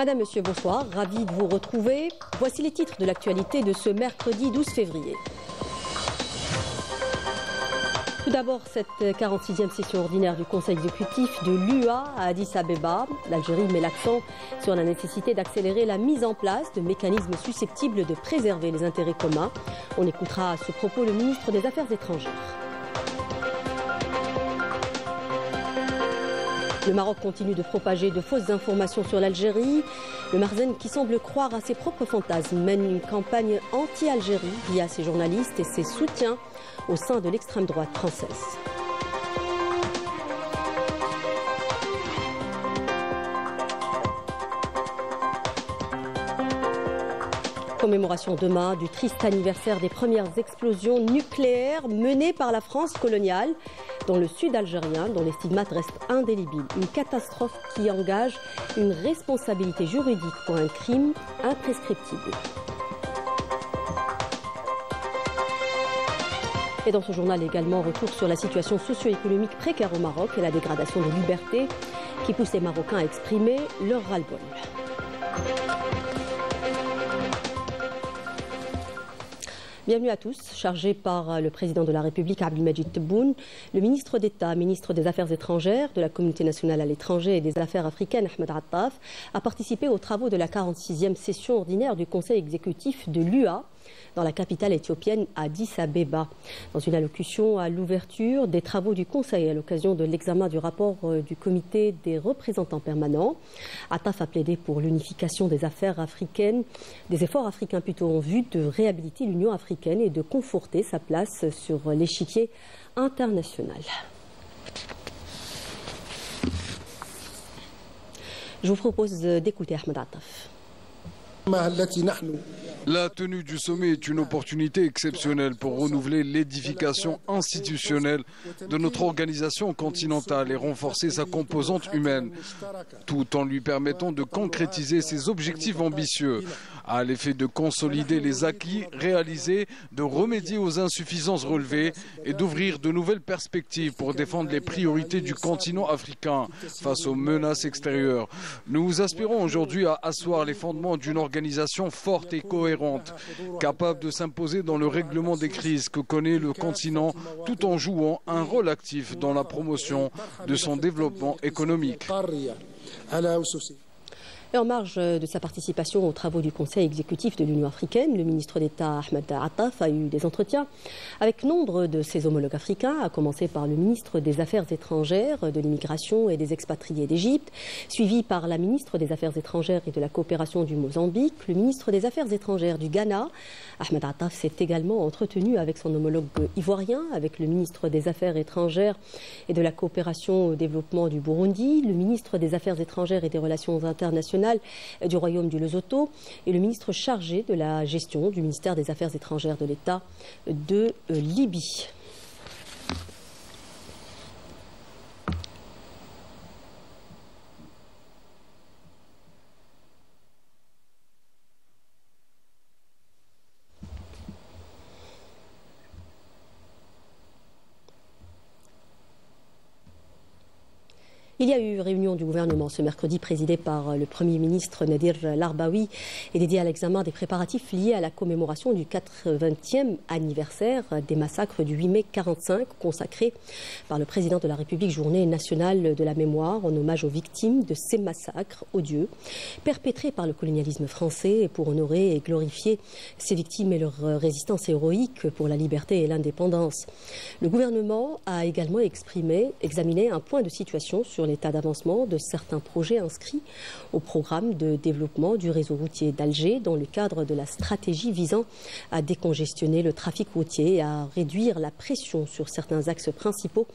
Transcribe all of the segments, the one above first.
Madame, Monsieur, bonsoir. Ravi de vous retrouver. Voici les titres de l'actualité de ce mercredi 12 février. Tout d'abord, cette 46e session ordinaire du Conseil exécutif de l'UA à Addis Abeba. L'Algérie met l'accent sur la nécessité d'accélérer la mise en place de mécanismes susceptibles de préserver les intérêts communs. On écoutera à ce propos le ministre des Affaires étrangères. Le Maroc continue de propager de fausses informations sur l'Algérie. Le Marzen, qui semble croire à ses propres fantasmes, mène une campagne anti-Algérie via ses journalistes et ses soutiens au sein de l'extrême droite française. Commémoration demain du triste anniversaire des premières explosions nucléaires menées par la France coloniale dans le sud algérien, dont les stigmates restent indélébiles. Une catastrophe qui engage une responsabilité juridique pour un crime imprescriptible. Et dans ce journal également, retour sur la situation socio-économique précaire au Maroc et la dégradation des libertés qui pousse les Marocains à exprimer leur ras-le-bol. Bienvenue à tous. Chargé par le président de la République, Abdelmadjid Tebboune, le ministre d'État, ministre des Affaires étrangères, de la communauté nationale à l'étranger et des Affaires africaines, Ahmed Attaf, a participé aux travaux de la 46e session ordinaire du Conseil exécutif de l'UA dans la capitale éthiopienne Addis Abeba. Dans une allocution à l'ouverture des travaux du Conseil à l'occasion de l'examen du rapport du comité des représentants permanents, Attaf a plaidé pour l'unification des affaires africaines, des efforts africains plutôt en vue de réhabiliter l'Union africaine et de conforter sa place sur l'échiquier international. Je vous propose d'écouter Ahmed Attaf. La tenue du sommet est une opportunité exceptionnelle pour renouveler l'édification institutionnelle de notre organisation continentale et renforcer sa composante humaine, tout en lui permettant de concrétiser ses objectifs ambitieux, à l'effet de consolider les acquis réalisés, de remédier aux insuffisances relevées et d'ouvrir de nouvelles perspectives pour défendre les priorités du continent africain face aux menaces extérieures. Nous aspirons aujourd'hui à asseoir les fondements d'une organisation forte et cohérente, capable de s'imposer dans le règlement des crises que connaît le continent, tout en jouant un rôle actif dans la promotion de son développement économique. Et en marge de sa participation aux travaux du Conseil exécutif de l'Union africaine, le ministre d'État Ahmed Attaf a eu des entretiens avec nombre de ses homologues africains, à commencer par le ministre des Affaires étrangères, de l'immigration et des expatriés d'Égypte, suivi par la ministre des Affaires étrangères et de la coopération du Mozambique, le ministre des Affaires étrangères du Ghana. Ahmed Attaf s'est également entretenu avec son homologue ivoirien, avec le ministre des Affaires étrangères et de la coopération au développement du Burundi, le ministre des Affaires étrangères et des relations internationales du Royaume du Lesotho et le ministre chargé de la gestion du ministère des Affaires étrangères de l'État de Libye. Il y a eu réunion du gouvernement ce mercredi présidée par le Premier ministre Nadir Larbaoui et dédiée à l'examen des préparatifs liés à la commémoration du 80e anniversaire des massacres du 8 mai 1945, consacré par le président de la République Journée nationale de la mémoire en hommage aux victimes de ces massacres odieux perpétrés par le colonialisme français et pour honorer et glorifier ces victimes et leur résistance héroïque pour la liberté et l'indépendance. Le gouvernement a également examiné un point de situation sur l'état d'avancement de certains projets inscrits au programme de développement du réseau routier d'Alger dans le cadre de la stratégie visant à décongestionner le trafic routier et à réduire la pression sur certains axes principaux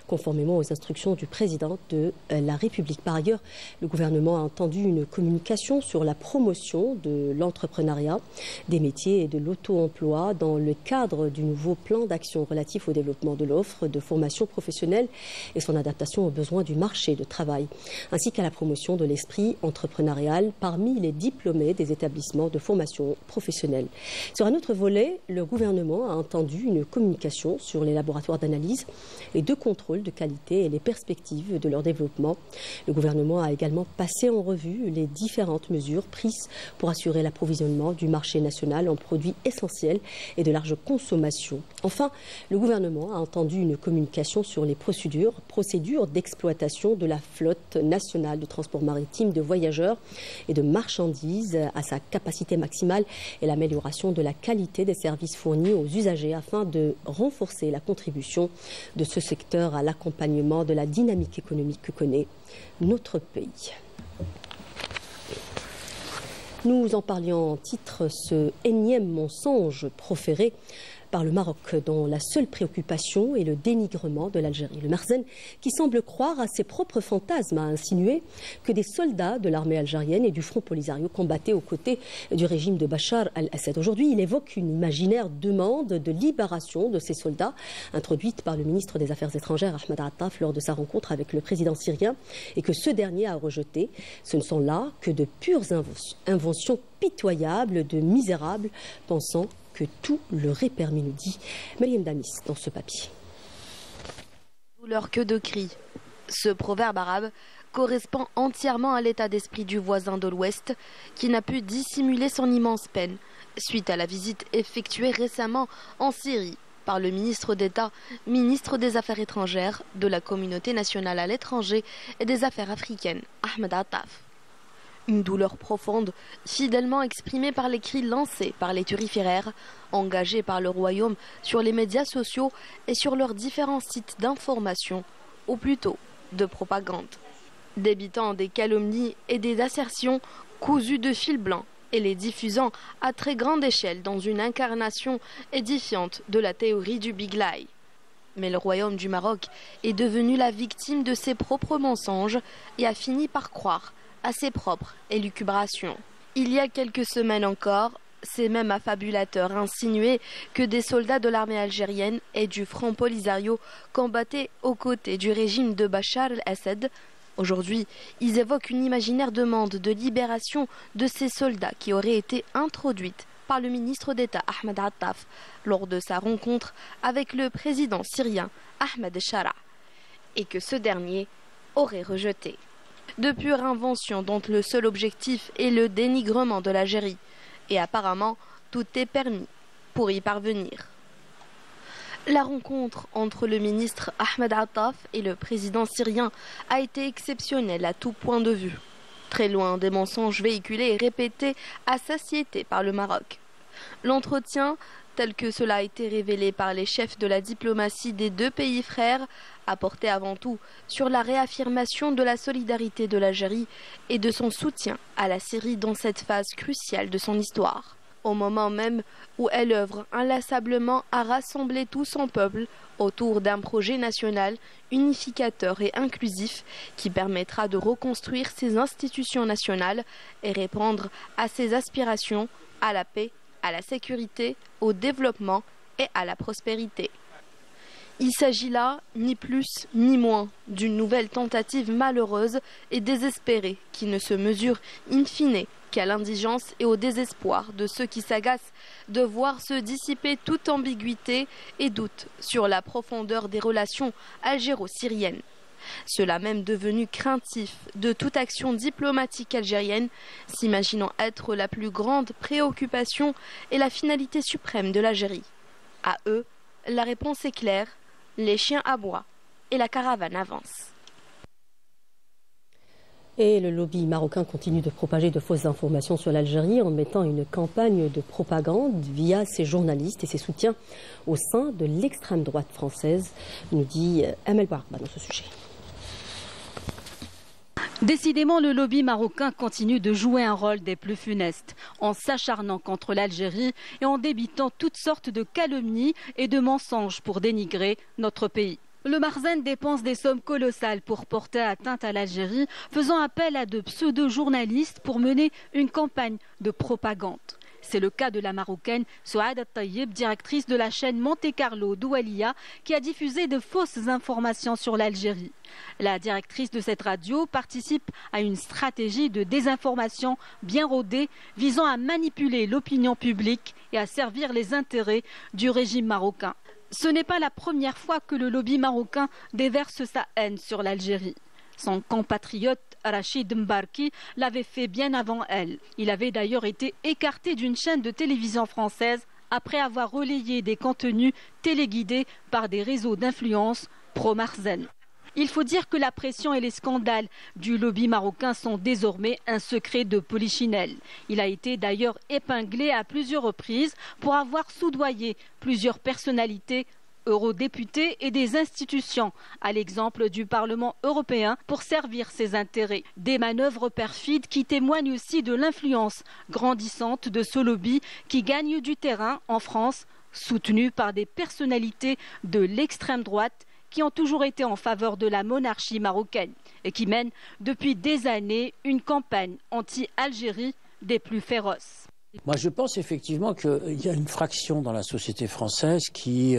conformément aux instructions du président de la République. Par ailleurs, le gouvernement a entendu une communication sur la promotion de l'entrepreneuriat, des métiers et de l'auto-emploi dans le cadre du nouveau plan d'action relatif au développement de l'offre de formation professionnelle et son adaptation aux besoins du marché marché de travail, ainsi qu'à la promotion de l'esprit entrepreneurial parmi les diplômés des établissements de formation professionnelle. Sur un autre volet, le gouvernement a entendu une communication sur les laboratoires d'analyse et de contrôle de qualité et les perspectives de leur développement. Le gouvernement a également passé en revue les différentes mesures prises pour assurer l'approvisionnement du marché national en produits essentiels et de large consommation. Enfin, le gouvernement a entendu une communication sur les procédures d'exploitation de la flotte nationale de transport maritime de voyageurs et de marchandises à sa capacité maximale et l'amélioration de la qualité des services fournis aux usagers afin de renforcer la contribution de ce secteur à l'accompagnement de la dynamique économique que connaît notre pays. Nous en parlions en titre, ce énième mensonge proféré par le Maroc, dont la seule préoccupation est le dénigrement de l'Algérie. Le Marzen, qui semble croire à ses propres fantasmes, a insinué que des soldats de l'armée algérienne et du Front Polisario combattaient aux côtés du régime de Bachar al-Assad. Aujourd'hui, il évoque une imaginaire demande de libération de ces soldats, introduite par le ministre des Affaires étrangères, Ahmed Attaf, lors de sa rencontre avec le président syrien, et que ce dernier a rejeté. Ce ne sont là que de pures inventions pitoyables de misérables pensant que tout leur est permis, nous dit Mariam Damis dans ce papier. Douleur que de cris. Ce proverbe arabe correspond entièrement à l'état d'esprit du voisin de l'Ouest qui n'a pu dissimuler son immense peine suite à la visite effectuée récemment en Syrie par le ministre d'État, ministre des Affaires étrangères, de la communauté nationale à l'étranger et des Affaires africaines, Ahmed Attaf. Une douleur profonde, fidèlement exprimée par les cris lancés par les turiféraires, engagés par le royaume sur les médias sociaux et sur leurs différents sites d'information, ou plutôt de propagande. Débitant des calomnies et des assertions cousues de fil blanc et les diffusant à très grande échelle dans une incarnation édifiante de la théorie du Big Lie. Mais le royaume du Maroc est devenu la victime de ses propres mensonges et a fini par croire à ses propres élucubrations. Il y a quelques semaines encore, ces mêmes affabulateurs insinuaient que des soldats de l'armée algérienne et du Front Polisario combattaient aux côtés du régime de Bachar al-Assad. Aujourd'hui, ils évoquent une imaginaire demande de libération de ces soldats qui auraient été introduites par le ministre d'État Ahmed Attaf lors de sa rencontre avec le président syrien Ahmed Shara, et que ce dernier aurait rejeté. De pure invention dont le seul objectif est le dénigrement de l'Algérie. Et apparemment, tout est permis pour y parvenir. La rencontre entre le ministre Ahmed Attaf et le président syrien a été exceptionnelle à tout point de vue. Très loin des mensonges véhiculés et répétés à satiété par le Maroc. L'entretien, tel que cela a été révélé par les chefs de la diplomatie des deux pays frères, a porté avant tout sur la réaffirmation de la solidarité de l'Algérie et de son soutien à la Syrie dans cette phase cruciale de son histoire. Au moment même où elle œuvre inlassablement à rassembler tout son peuple autour d'un projet national unificateur et inclusif qui permettra de reconstruire ses institutions nationales et répondre à ses aspirations à la paix, à la sécurité, au développement et à la prospérité. Il s'agit là, ni plus ni moins, d'une nouvelle tentative malheureuse et désespérée qui ne se mesure in fine qu'à l'indigence et au désespoir de ceux qui s'agacent de voir se dissiper toute ambiguïté et doute sur la profondeur des relations algéro-syriennes. Cela même devenu craintif de toute action diplomatique algérienne, s'imaginant être la plus grande préoccupation et la finalité suprême de l'Algérie. À eux, la réponse est claire, les chiens aboient et la caravane avance. Et le lobby marocain continue de propager de fausses informations sur l'Algérie en mettant une campagne de propagande via ses journalistes et ses soutiens au sein de l'extrême droite française, nous dit Amel Barba dans ce sujet. Décidément, le lobby marocain continue de jouer un rôle des plus funestes, en s'acharnant contre l'Algérie et en débitant toutes sortes de calomnies et de mensonges pour dénigrer notre pays. Le Marzen dépense des sommes colossales pour porter atteinte à l'Algérie, faisant appel à de pseudo-journalistes pour mener une campagne de propagande. C'est le cas de la Marocaine Souada Taïeb, directrice de la chaîne Monte Carlo Doualiya, qui a diffusé de fausses informations sur l'Algérie. La directrice de cette radio participe à une stratégie de désinformation bien rodée visant à manipuler l'opinion publique et à servir les intérêts du régime marocain. Ce n'est pas la première fois que le lobby marocain déverse sa haine sur l'Algérie. Son compatriote Rachid Mbarki l'avait fait bien avant elle. Il avait d'ailleurs été écarté d'une chaîne de télévision française après avoir relayé des contenus téléguidés par des réseaux d'influence pro-Marzen. Il faut dire que la pression et les scandales du lobby marocain sont désormais un secret de polichinelle. Il a été d'ailleurs épinglé à plusieurs reprises pour avoir soudoyé plusieurs personnalités, eurodéputés et des institutions, à l'exemple du Parlement européen, pour servir ses intérêts. Des manœuvres perfides qui témoignent aussi de l'influence grandissante de ce lobby qui gagne du terrain en France, soutenu par des personnalités de l'extrême droite qui ont toujours été en faveur de la monarchie marocaine et qui mènent depuis des années une campagne anti-Algérie des plus féroces. Moi, je pense effectivement qu'il y a une fraction dans la société française qui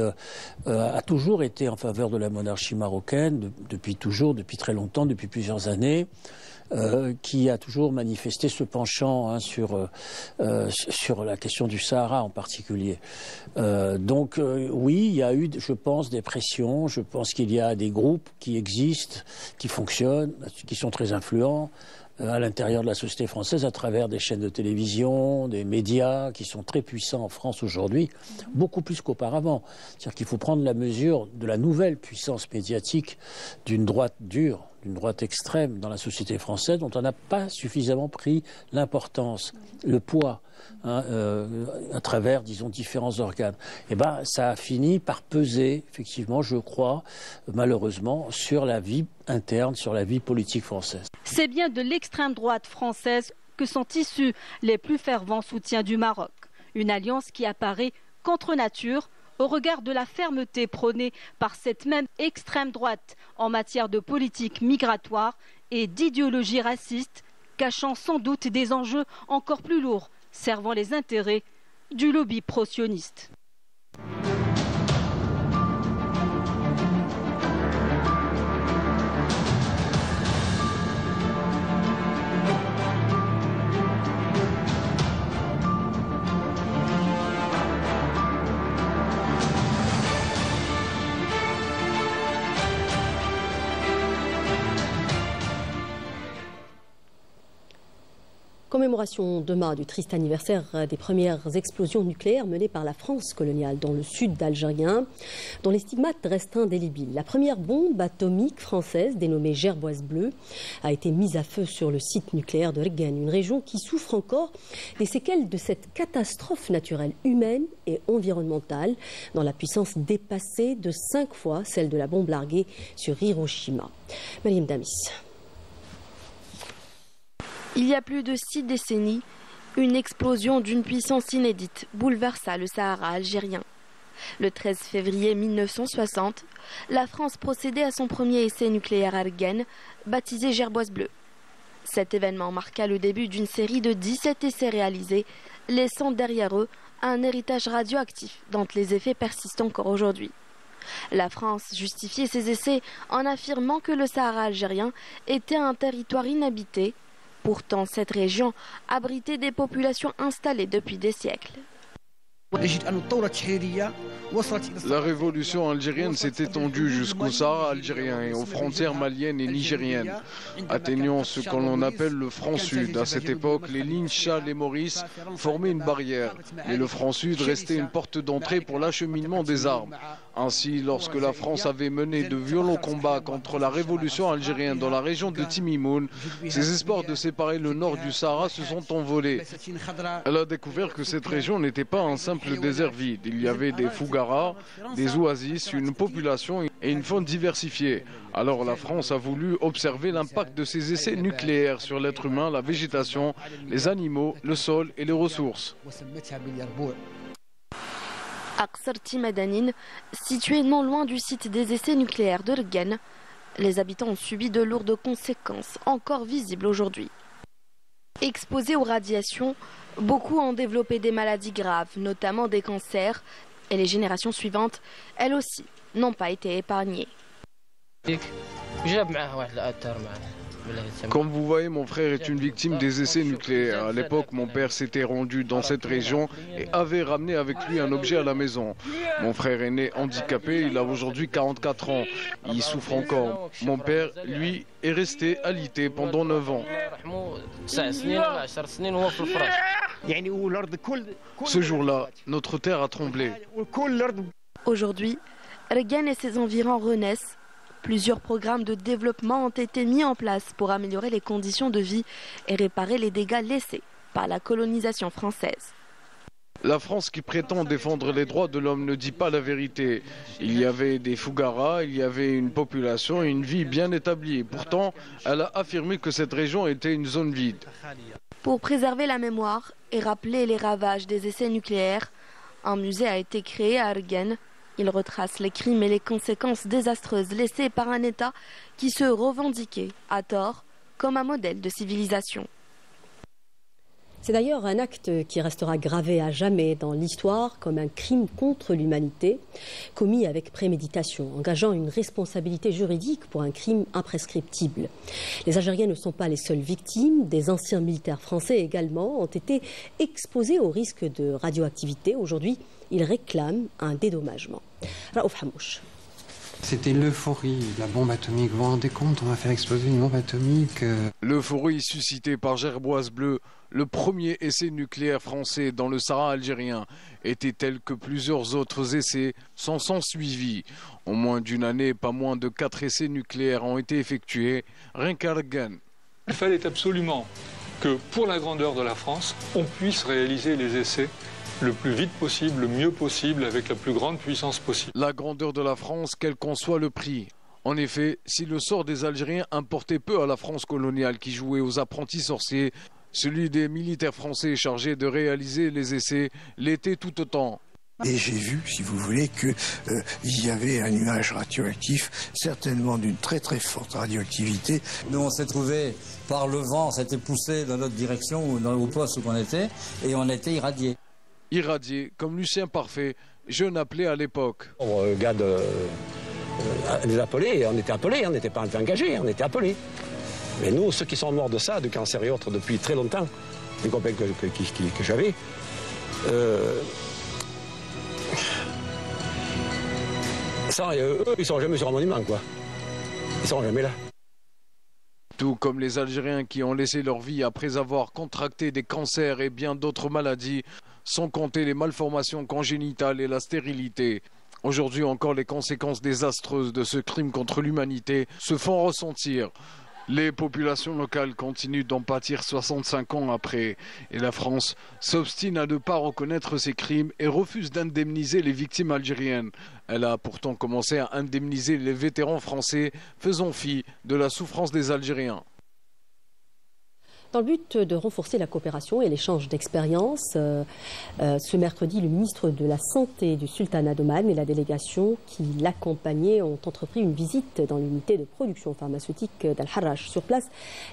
a toujours été en faveur de la monarchie marocaine, depuis toujours, depuis très longtemps, depuis plusieurs années, qui a toujours manifesté ce penchant sur la question du Sahara en particulier. Donc oui, il y a eu, je pense, des pressions. Je pense qu'il y a des groupes qui existent, qui fonctionnent, qui sont très influents à l'intérieur de la société française à travers des chaînes de télévision, des médias qui sont très puissants en France aujourd'hui, beaucoup plus qu'auparavant. C'est-à-dire qu'il faut prendre la mesure de la nouvelle puissance médiatique d'une droite dure, d'une droite extrême dans la société française dont on n'a pas suffisamment pris l'importance, le poids à travers, disons, différents organes. Et ben, ça a fini par peser, effectivement, je crois, malheureusement, sur la vie interne, sur la vie politique française. C'est bien de l'extrême droite française que sont issus les plus fervents soutiens du Maroc. Une alliance qui apparaît contre nature au regard de la fermeté prônée par cette même extrême droite en matière de politique migratoire et d'idéologie raciste, cachant sans doute des enjeux encore plus lourds, servant les intérêts du lobby pro-sioniste. Commémoration demain du triste anniversaire des premières explosions nucléaires menées par la France coloniale dans le sud algérien, dont les stigmates restent indélébiles. La première bombe atomique française, dénommée Gerboise bleue, a été mise à feu sur le site nucléaire de Rguen, une région qui souffre encore des séquelles de cette catastrophe naturelle humaine et environnementale, dont la puissance dépassée de 5 fois celle de la bombe larguée sur Hiroshima. Mariam Damis. Il y a plus de 6 décennies, une explosion d'une puissance inédite bouleversa le Sahara algérien. Le 13 février 1960, la France procédait à son premier essai nucléaire à Rguen, baptisé Gerboise bleue. Cet événement marqua le début d'une série de 17 essais réalisés, laissant derrière eux un héritage radioactif dont les effets persistent encore aujourd'hui. La France justifiait ces essais en affirmant que le Sahara algérien était un territoire inhabité. Pourtant, cette région abritait des populations installées depuis des siècles. La révolution algérienne s'est étendue jusqu'au Sahara algérien et aux frontières maliennes et nigériennes, atteignant ce que l'on appelle le front sud. À cette époque, les lignes Chal et Maurice formaient une barrière, mais le front sud restait une porte d'entrée pour l'acheminement des armes. Ainsi, lorsque la France avait mené de violents combats contre la révolution algérienne dans la région de Timimoun, ses espoirs de séparer le nord du Sahara se sont envolés. Elle a découvert que cette région n'était pas un simple désert vide. Il y avait des fougaras, des oasis, une population et une faune diversifiée. Alors la France a voulu observer l'impact de ces essais nucléaires sur l'être humain, la végétation, les animaux, le sol et les ressources. Aqsar Timadanine, situé non loin du site des essais nucléaires de Rguen, les habitants ont subi de lourdes conséquences, encore visibles aujourd'hui. Exposés aux radiations, beaucoup ont développé des maladies graves, notamment des cancers, et les générations suivantes, elles aussi, n'ont pas été épargnées. Comme vous voyez, mon frère est une victime des essais nucléaires. À l'époque, mon père s'était rendu dans cette région et avait ramené avec lui un objet à la maison. Mon frère est né handicapé, il a aujourd'hui 44 ans. Il souffre encore. Mon père, lui, est resté alité pendant 9 ans. Ce jour-là, notre terre a tremblé. Aujourd'hui, Reggane et ses environs renaissent. Plusieurs programmes de développement ont été mis en place pour améliorer les conditions de vie et réparer les dégâts laissés par la colonisation française. La France qui prétend défendre les droits de l'homme ne dit pas la vérité. Il y avait des Fougaras, il y avait une population et une vie bien établie. Pourtant, elle a affirmé que cette région était une zone vide. Pour préserver la mémoire et rappeler les ravages des essais nucléaires, un musée a été créé à Reggane. Il retrace les crimes et les conséquences désastreuses laissées par un État qui se revendiquait, à tort, comme un modèle de civilisation. C'est d'ailleurs un acte qui restera gravé à jamais dans l'histoire comme un crime contre l'humanité, commis avec préméditation, engageant une responsabilité juridique pour un crime imprescriptible. Les Algériens ne sont pas les seules victimes, des anciens militaires français également ont été exposés au risque de radioactivité. Aujourd'hui, ils réclament un dédommagement. Raouf Hamouche. C'était l'euphorie, la bombe atomique. Vous vous rendez compte, on va faire exploser une bombe atomique. L'euphorie suscitée par Gerboise Bleu, le premier essai nucléaire français dans le Sahara algérien, était tel que plusieurs autres essais s'en sont suivis. En moins d'une année, pas moins de 4 essais nucléaires ont été effectués, rien qu'à Reggane. Il fallait absolument que, pour la grandeur de la France, on puisse réaliser les essais le plus vite possible, le mieux possible, avec la plus grande puissance possible. La grandeur de la France, quel qu'en soit le prix. En effet, si le sort des Algériens importait peu à la France coloniale qui jouait aux apprentis sorciers, celui des militaires français chargés de réaliser les essais l'était tout autant. Et j'ai vu, si vous voulez, qu'il y avait un nuage radioactif, certainement d'une très très forte radioactivité. Nous, on s'est trouvé par le vent, ça a été poussé dans notre direction, ou au poste où on était, et on a été irradié. Irradié, comme Lucien Parfait, jeune appelé à l'époque. On regarde les appelés, on était appelés, on n'était pas engagés, on était appelés. Mais nous, ceux qui sont morts de ça, de cancer et autres, depuis très longtemps, les copains que j'avais, eux, ils ne sont jamais sur un monument, quoi. Ils ne sont jamais là. Tout comme les Algériens qui ont laissé leur vie après avoir contracté des cancers et bien d'autres maladies, sans compter les malformations congénitales et la stérilité. Aujourd'hui encore, les conséquences désastreuses de ce crime contre l'humanité se font ressentir. Les populations locales continuent d'en pâtir 65 ans après. Et la France s'obstine à ne pas reconnaître ces crimes et refuse d'indemniser les victimes algériennes. Elle a pourtant commencé à indemniser les vétérans français, faisant fi de la souffrance des Algériens. Dans le but de renforcer la coopération et l'échange d'expériences, ce mercredi, le ministre de la Santé du Sultanat d'Oman et la délégation qui l'accompagnait ont entrepris une visite dans l'unité de production pharmaceutique d'Al-Harrach. Sur place,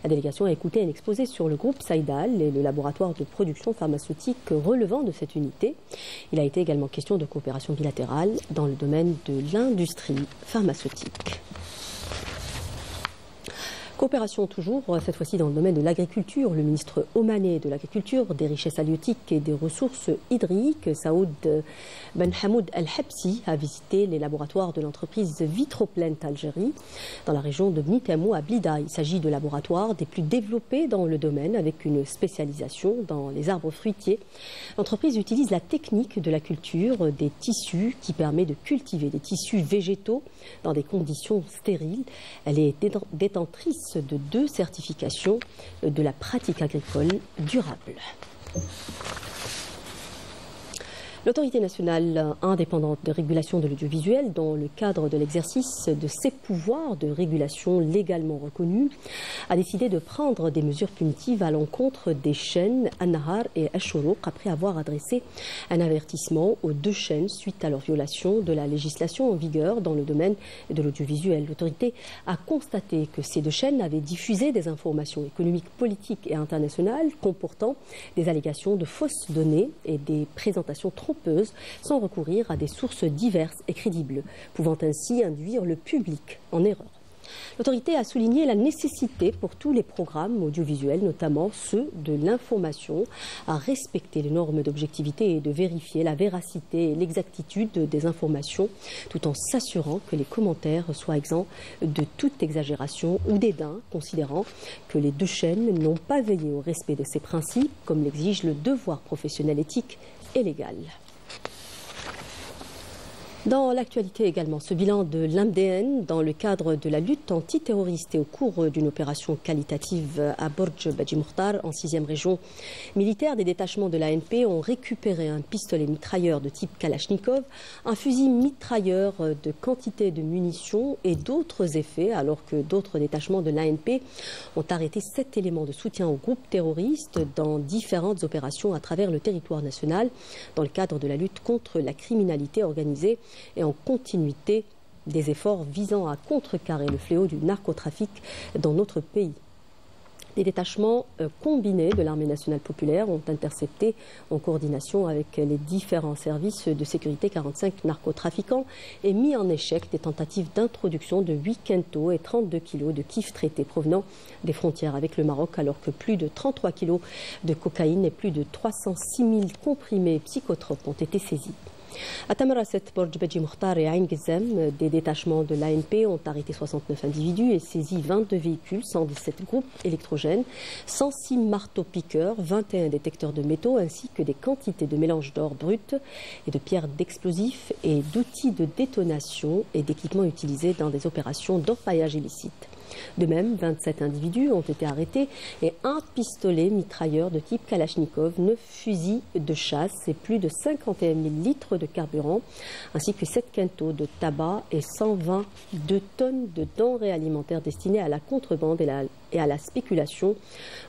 la délégation a écouté un exposé sur le groupe Saïdal et le laboratoire de production pharmaceutique relevant de cette unité. Il a été également question de coopération bilatérale dans le domaine de l'industrie pharmaceutique. Coopération toujours, cette fois-ci dans le domaine de l'agriculture. Le ministre omanais de l'Agriculture, des Richesses halieutiques et des Ressources hydriques, Saoud Ben Hamoud Al-Habsi, a visité les laboratoires de l'entreprise Vitroplant Algérie dans la région de Bnitamou à Blida. Il s'agit de laboratoires des plus développés dans le domaine avec une spécialisation dans les arbres fruitiers. L'entreprise utilise la technique de la culture des tissus qui permet de cultiver des tissus végétaux dans des conditions stériles. Elle est détentrice de 2 certifications de la pratique agricole durable. L'autorité nationale indépendante de régulation de l'audiovisuel, dans le cadre de l'exercice de ses pouvoirs de régulation légalement reconnus, a décidé de prendre des mesures punitives à l'encontre des chaînes An-Nahar et Ash-Shuruq après avoir adressé un avertissement aux deux chaînes suite à leur violation de la législation en vigueur dans le domaine de l'audiovisuel. L'autorité a constaté que ces deux chaînes avaient diffusé des informations économiques, politiques et internationales comportant des allégations de fausses données et des présentations trompeuses sans recourir à des sources diverses et crédibles, pouvant ainsi induire le public en erreur. L'autorité a souligné la nécessité pour tous les programmes audiovisuels, notamment ceux de l'information, à respecter les normes d'objectivité et de vérifier la véracité et l'exactitude des informations, tout en s'assurant que les commentaires soient exempts de toute exagération ou dédain, considérant que les deux chaînes n'ont pas veillé au respect de ces principes, comme l'exige le devoir professionnel éthique et légal. Dans l'actualité également, ce bilan de l'AMDN dans le cadre de la lutte antiterroriste et au cours d'une opération qualitative à Borj Badji Mokhtar, en 6e région militaire, des détachements de l'ANP ont récupéré un pistolet mitrailleur de type Kalachnikov, un fusil mitrailleur de quantité de munitions et d'autres effets, alors que d'autres détachements de l'ANP ont arrêté 7 éléments de soutien au groupe terroriste dans différentes opérations à travers le territoire national dans le cadre de la lutte contre la criminalité organisée et en continuité des efforts visant à contrecarrer le fléau du narcotrafic dans notre pays. Des détachements combinés de l'armée nationale populaire ont intercepté, en coordination avec les différents services de sécurité, 45 narcotrafiquants et mis en échec des tentatives d'introduction de 8 quintaux et 32 kilos de kiff traité provenant des frontières avec le Maroc, alors que plus de 33 kilos de cocaïne et plus de 306 000 comprimés psychotropes ont été saisis. À Tamarasset, Borj Badji Mokhtar et Ain Ghezem, des détachements de l'ANP ont arrêté 69 individus et saisi 22 véhicules, 117 groupes électrogènes, 106 marteaux-piqueurs, 21 détecteurs de métaux ainsi que des quantités de mélange d'or brut et de pierres d'explosifs et d'outils de détonation et d'équipements utilisés dans des opérations d'orpaillage illicite. De même, 27 individus ont été arrêtés et un pistolet mitrailleur de type Kalachnikov, 9 fusils de chasse et plus de 51 000 litres de carburant, ainsi que 7 quintaux de tabac et 122 tonnes de denrées alimentaires destinées à la contrebande et à la spéculation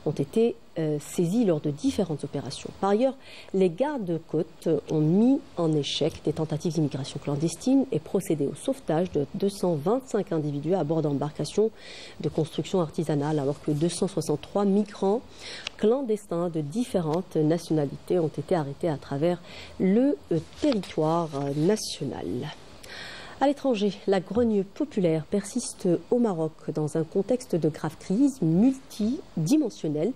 ont été saisis lors de différentes opérations. Par ailleurs, les gardes-côtes ont mis en échec des tentatives d'immigration clandestine et procédé au sauvetage de 225 individus à bord d'embarcations de construction artisanale, alors que 263 migrants clandestins de différentes nationalités ont été arrêtés à travers le territoire national. À l'étranger, la grogne populaire persiste au Maroc dans un contexte de grave crise multidimensionnelle.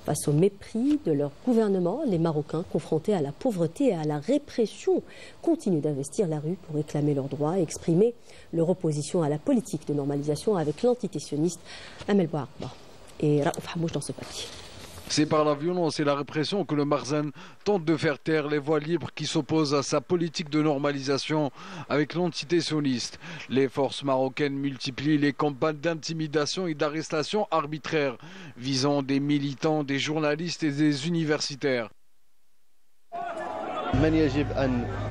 Face au mépris de leur gouvernement, les Marocains, confrontés à la pauvreté et à la répression, continuent d'investir la rue pour réclamer leurs droits et exprimer leur opposition à la politique de normalisation avec l'entité sioniste Amel Bouakba et Raouf Hamouch dans ce papier. C'est par la violence et la répression que le Marzen tente de faire taire les voix libres qui s'opposent à sa politique de normalisation avec l'entité sioniste. Les forces marocaines multiplient les campagnes d'intimidation et d'arrestation arbitraires visant des militants, des journalistes et des universitaires.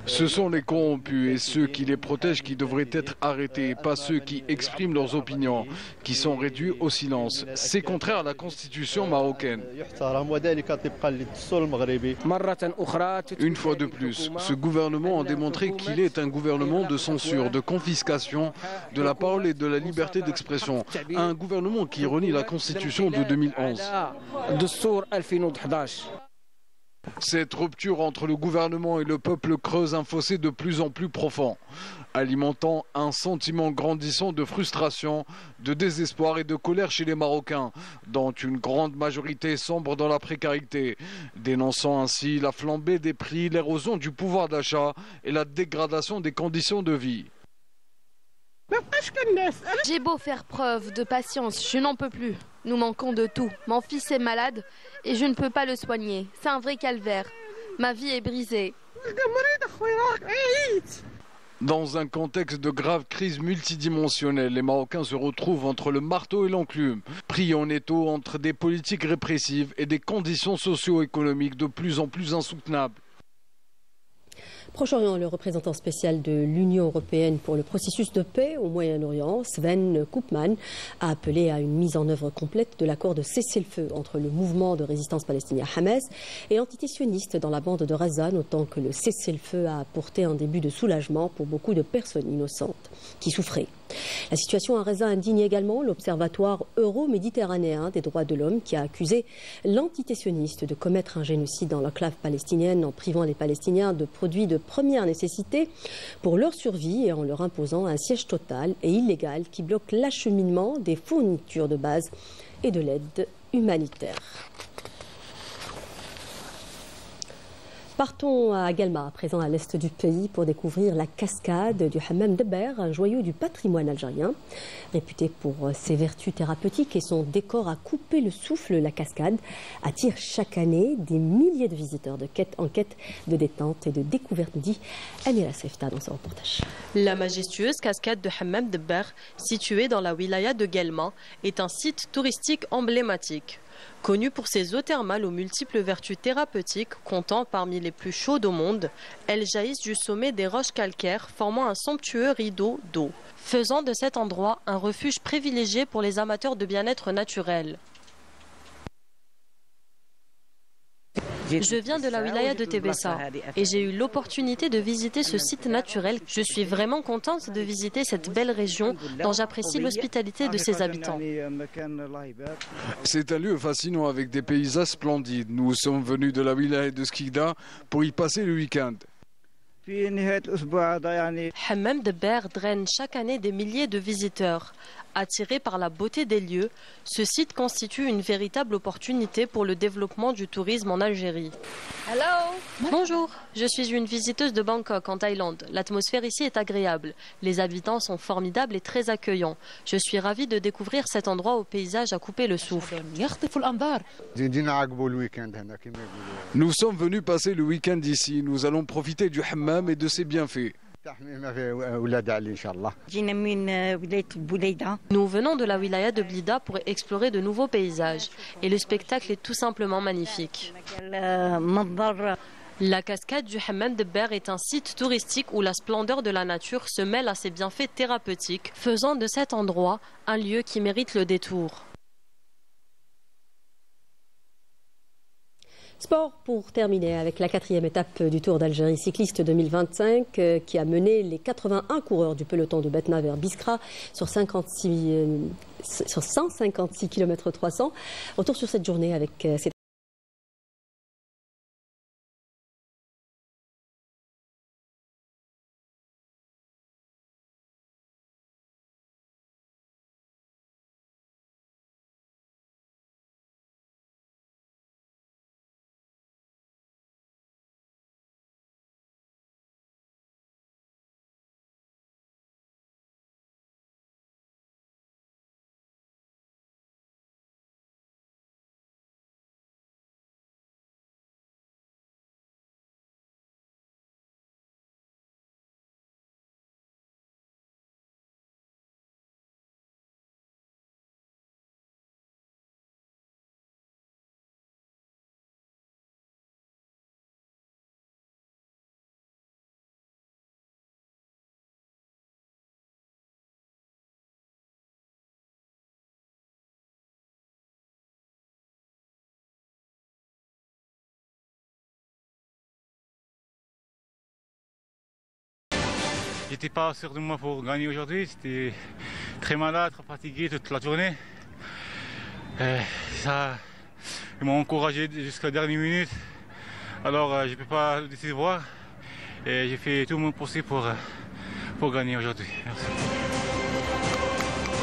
Ce sont les corrompus et ceux qui les protègent qui devraient être arrêtés, pas ceux qui expriment leurs opinions, qui sont réduits au silence. C'est contraire à la constitution marocaine. Une fois de plus, ce gouvernement a démontré qu'il est un gouvernement de censure, de confiscation de la parole et de la liberté d'expression. Un gouvernement qui renie la constitution de 2011. Cette rupture entre le gouvernement et le peuple creuse un fossé de plus en plus profond, alimentant un sentiment grandissant de frustration, de désespoir et de colère chez les Marocains, dont une grande majorité sombre dans la précarité, dénonçant ainsi la flambée des prix, l'érosion du pouvoir d'achat et la dégradation des conditions de vie. J'ai beau faire preuve de patience, je n'en peux plus. Nous manquons de tout. Mon fils est malade et je ne peux pas le soigner. C'est un vrai calvaire. Ma vie est brisée. Dans un contexte de grave crise multidimensionnelle, les Marocains se retrouvent entre le marteau et l'enclume, pris en étau entre des politiques répressives et des conditions socio-économiques de plus en plus insoutenables. Proche-Orient, le représentant spécial de l'Union européenne pour le processus de paix au Moyen-Orient, Sven Koopman, a appelé à une mise en œuvre complète de l'accord de cessez-le-feu entre le mouvement de résistance palestinien Hamas et l'entité sioniste dans la bande de Gaza, notant que le cessez-le-feu a apporté un début de soulagement pour beaucoup de personnes innocentes qui souffraient. La situation à Gaza indigne également l'Observatoire euro-méditerranéen des droits de l'homme qui a accusé l'entité sioniste de commettre un génocide dans l'enclave palestinienne en privant les Palestiniens de produits de première nécessité pour leur survie et en leur imposant un siège total et illégal qui bloque l'acheminement des fournitures de base et de l'aide humanitaire. Partons à Guelma, à présent à l'est du pays, pour découvrir la cascade du Hammam Dabber, un joyau du patrimoine algérien. Réputé pour ses vertus thérapeutiques et son décor à couper le souffle, la cascade attire chaque année des milliers de visiteurs en quête de détente et de découverte, dit Amira Sefta dans son reportage. La majestueuse cascade de Hammam Dabber, située dans la wilaya de Guelma, est un site touristique emblématique. Connue pour ses eaux thermales aux multiples vertus thérapeutiques, comptant parmi les plus chaudes au monde, elles jaillissent du sommet des roches calcaires, formant un somptueux rideau d'eau, faisant de cet endroit un refuge privilégié pour les amateurs de bien-être naturel. Je viens de la wilaya de Tébessa et j'ai eu l'opportunité de visiter ce site naturel. Je suis vraiment contente de visiter cette belle région dont j'apprécie l'hospitalité de ses habitants. C'est un lieu fascinant avec des paysages splendides. Nous sommes venus de la wilaya de Skikda pour y passer le week-end. Hammam Dabber draine chaque année des milliers de visiteurs. Attiré par la beauté des lieux, ce site constitue une véritable opportunité pour le développement du tourisme en Algérie. Hello. Bonjour, je suis une visiteuse de Bangkok en Thaïlande. L'atmosphère ici est agréable. Les habitants sont formidables et très accueillants. Je suis ravie de découvrir cet endroit au paysage à couper le souffle. Nous sommes venus passer le week-end ici. Nous allons profiter du hammam et de ses bienfaits. Nous venons de la wilaya de Blida pour explorer de nouveaux paysages et le spectacle est tout simplement magnifique. La cascade du Hammam Dabber est un site touristique où la splendeur de la nature se mêle à ses bienfaits thérapeutiques, faisant de cet endroit un lieu qui mérite le détour. Sport pour terminer avec la 4e étape du Tour d'Algérie cycliste 2025 qui a mené les 81 coureurs du peloton de Betna vers Biskra sur 156 km 300. Retour sur cette journée avec cette J'étais pas sûr de moi pour gagner aujourd'hui, j'étais très malade, très fatigué toute la journée. Ils m'ont encouragé jusqu'à la dernière minute, alors je ne peux pas le décevoir et j'ai fait tout mon possible pour gagner aujourd'hui. Merci.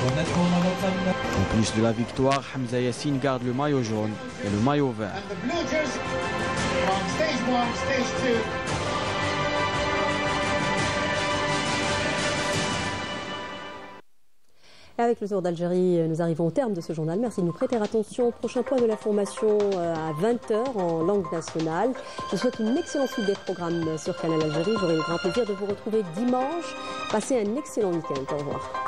En plus de la victoire, Hamza Yassine garde le maillot jaune et le maillot vert. Avec le Tour d'Algérie, nous arrivons au terme de ce journal. Merci de nous prêter attention. Prochain point de l'information à 20h en langue nationale. Je vous souhaite une excellente suite des programmes sur Canal Algérie. J'aurai le grand plaisir de vous retrouver dimanche. Passez un excellent week-end. Au revoir.